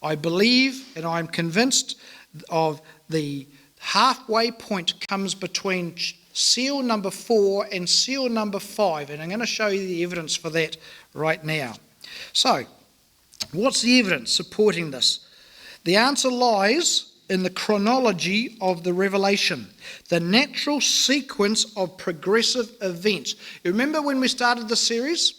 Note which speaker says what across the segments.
Speaker 1: I believe and I'm convinced of the halfway point comes between seal number 4 and seal number 5, and I'm going to show you the evidence for that right now. So, what's the evidence supporting this? The answer lies in the chronology of the revelation, the natural sequence of progressive events. You remember when we started the series?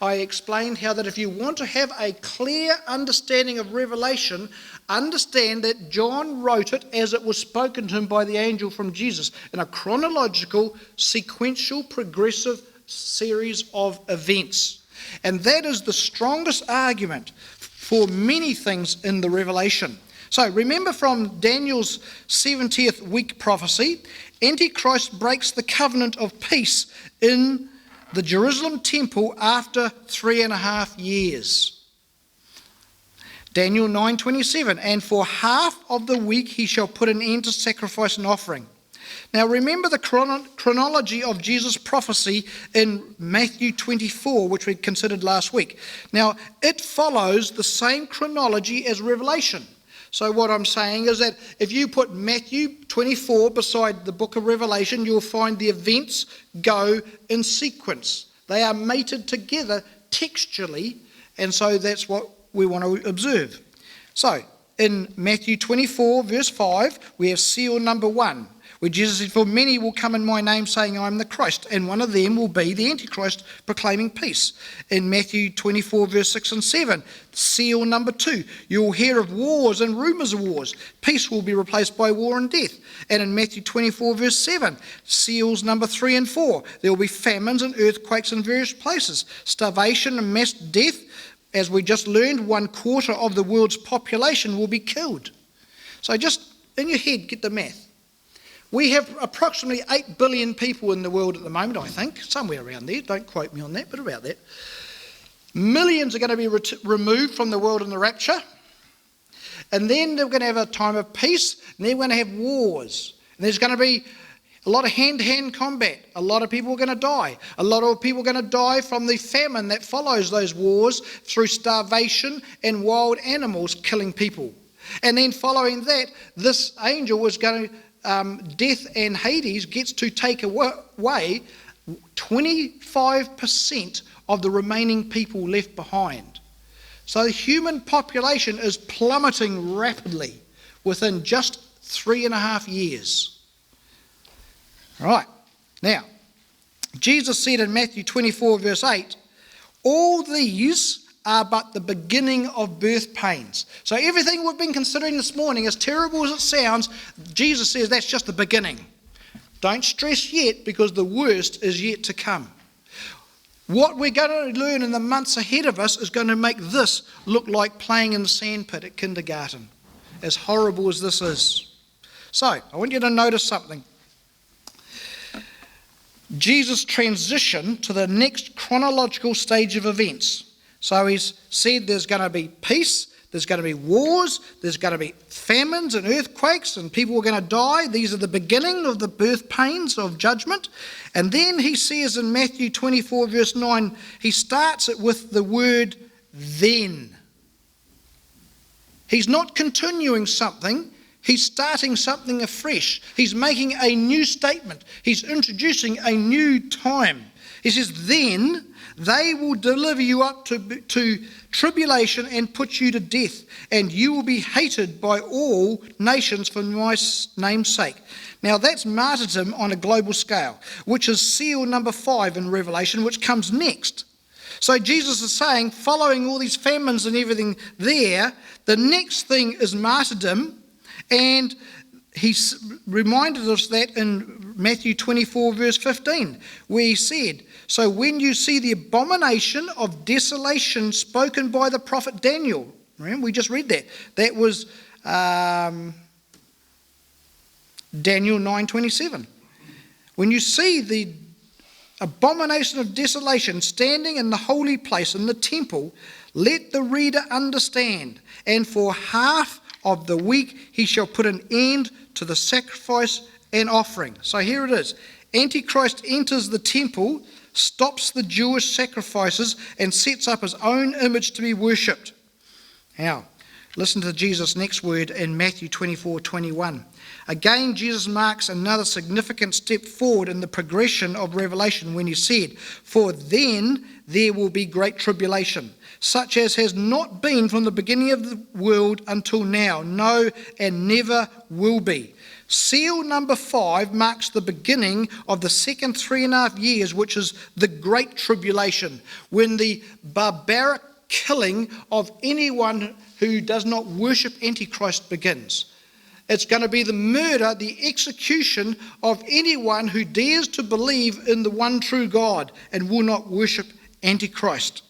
Speaker 1: I explained how that if you want to have a clear understanding of Revelation, understand that John wrote it as it was spoken to him by the angel from Jesus, in a chronological, sequential, progressive series of events. And that is the strongest argument for many things in the Revelation. So remember from Daniel's 70th week prophecy, Antichrist breaks the covenant of peace in the Jerusalem temple after 3.5 years. Daniel 9:27, and for half of the week he shall put an end to sacrifice and offering. Now remember the chronology of Jesus' prophecy in Matthew 24, which we considered last week. Now it follows the same chronology as Revelation. So what I'm saying is that if you put Matthew 24 beside the book of Revelation, you'll find the events go in sequence. They are mated together textually, and so that's what we want to observe. So in Matthew 24 verse 5, we have seal number 1, where Jesus said, for many will come in my name saying I am the Christ, and one of them will be the Antichrist proclaiming peace. In Matthew 24 verse 6 and 7, seal number 2, you will hear of wars and rumours of wars. Peace will be replaced by war and death. And in Matthew 24 verse 7, seals number 3 and 4, there will be famines and earthquakes in various places, starvation and mass death. As we just learned, 1/4 of the world's population will be killed. So just in your head, get the math. We have approximately 8 billion people in the world at the moment, I think, somewhere around there. Don't quote me on that, but about that. Millions are going to be removed from the world in the rapture. And then they're going to have a time of peace, and they're going to have wars. And there's going to be a lot of hand-to-hand combat. A lot of people are going to die. A lot of people are going to die from the famine that follows those wars through starvation and wild animals killing people. And then following that, this angel was going to death and Hades gets to take away 25% of the remaining people left behind. So the human population is plummeting rapidly within just 3.5 years. All right. Now, Jesus said in Matthew 24 verse 8, all these are but the beginning of birth pains. So everything we've been considering this morning, as terrible as it sounds, Jesus says that's just the beginning. Don't stress yet, because the worst is yet to come. What we're going to learn in the months ahead of us is going to make this look like playing in the sandpit at kindergarten, as horrible as this is. So, I want you to notice something. Jesus' transition to the next chronological stage of events. So he's said there's going to be peace, there's going to be wars, there's going to be famines and earthquakes, and people are going to die. These are the beginning of the birth pains of judgment. And then he says in Matthew 24 verse 9, he starts it with the word then. He's not continuing something, he's starting something afresh. He's making a new statement. He's introducing a new time. He says, then they will deliver you up to tribulation and put you to death, and you will be hated by all nations for my name's sake. Now that's martyrdom on a global scale, which is seal number 5 in Revelation, which comes next. So Jesus is saying, following all these famines and everything there, the next thing is martyrdom, and he reminded us that in Matthew 24 verse 15, where he said, so when you see the abomination of desolation spoken by the prophet Daniel, remember we just read that. That was Daniel 9:27. When you see the abomination of desolation standing in the holy place in the temple, let the reader understand. And for half of the week he shall put an end to the sacrifice and offering. So here it is. Antichrist enters the temple, stops the Jewish sacrifices, and sets up his own image to be worshipped. Now, Listen to Jesus' next word in Matthew 24:21. Again, Jesus marks another significant step forward in the progression of Revelation when he said, "For then there will be great tribulation, such as has not been from the beginning of the world until now, no, and never will be." Seal number 5 marks the beginning of the second 3.5 years, which is the Great Tribulation, when the barbaric killing of anyone who does not worship Antichrist begins. It's going to be the murder, the execution of anyone who dares to believe in the one true God and will not worship Antichrist.